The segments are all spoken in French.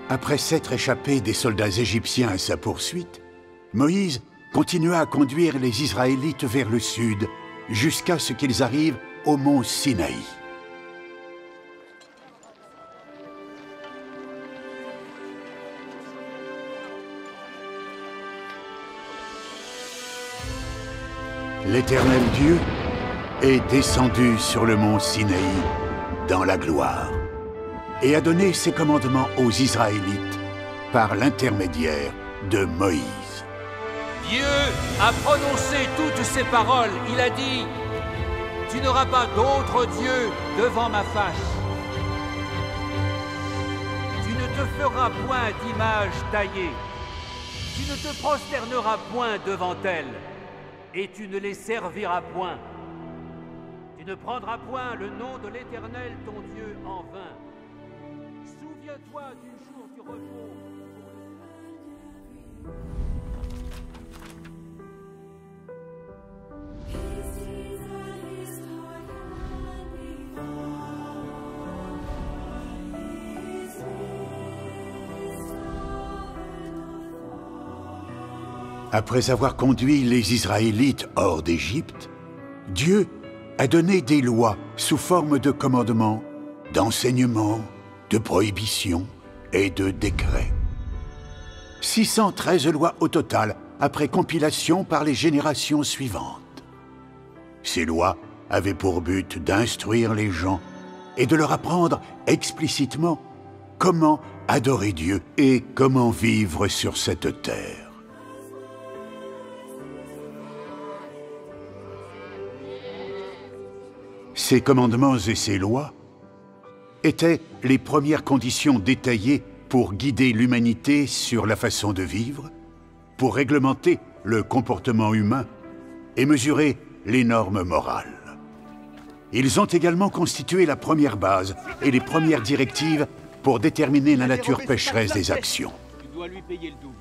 Après s'être échappé des soldats égyptiens à sa poursuite, Moïse continua à conduire les Israélites vers le sud, jusqu'à ce qu'ils arrivent au mont Sinaï. L'Éternel Dieu est descendu sur le mont Sinaï dans la gloire et a donné ses commandements aux Israélites par l'intermédiaire de Moïse. Dieu a prononcé toutes ces paroles. Il a dit: « Tu n'auras pas d'autre Dieu devant ma face. Tu ne te feras point d'image taillée. Tu ne te prosterneras point devant elles, et tu ne les serviras point. Tu ne prendras point le nom de l'Éternel ton Dieu en vain. Souviens-toi du jour du repos. » Après avoir conduit les Israélites hors d'Égypte, Dieu a donné des lois sous forme de commandements, d'enseignements, de prohibitions et de décrets. 613 lois au total, après compilation par les générations suivantes. Ces lois avaient pour but d'instruire les gens et de leur apprendre explicitement comment adorer Dieu et comment vivre sur cette terre. Ces commandements et ces lois étaient les premières conditions détaillées pour guider l'humanité sur la façon de vivre, pour réglementer le comportement humain et mesurer les normes morales. Ils ont également constitué la première base et les premières directives pour déterminer la nature pécheresse des actions. Tu dois lui payer le double.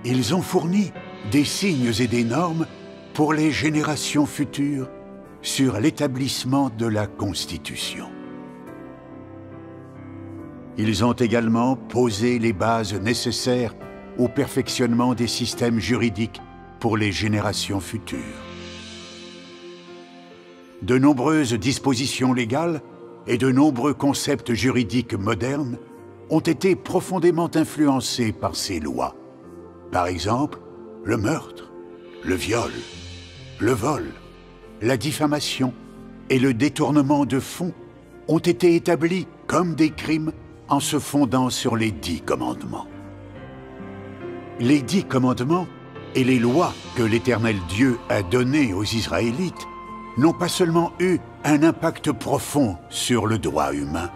Ils ont fourni des signes et des normes pour les générations futures sur l'établissement de la Constitution. Ils ont également posé les bases nécessaires au perfectionnement des systèmes juridiques pour les générations futures. De nombreuses dispositions légales et de nombreux concepts juridiques modernes ont été profondément influencés par ces lois. Par exemple, le meurtre, le viol, le vol, la diffamation et le détournement de fonds ont été établis comme des crimes en se fondant sur les 10 commandements. Les 10 commandements et les lois que l'Éternel Dieu a données aux Israélites n'ont pas seulement eu un impact profond sur le droit humain.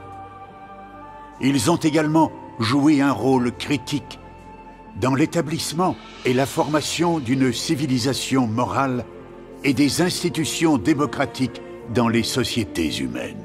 Ils ont également joué un rôle critique dans l'établissement et la formation d'une civilisation morale et des institutions démocratiques dans les sociétés humaines.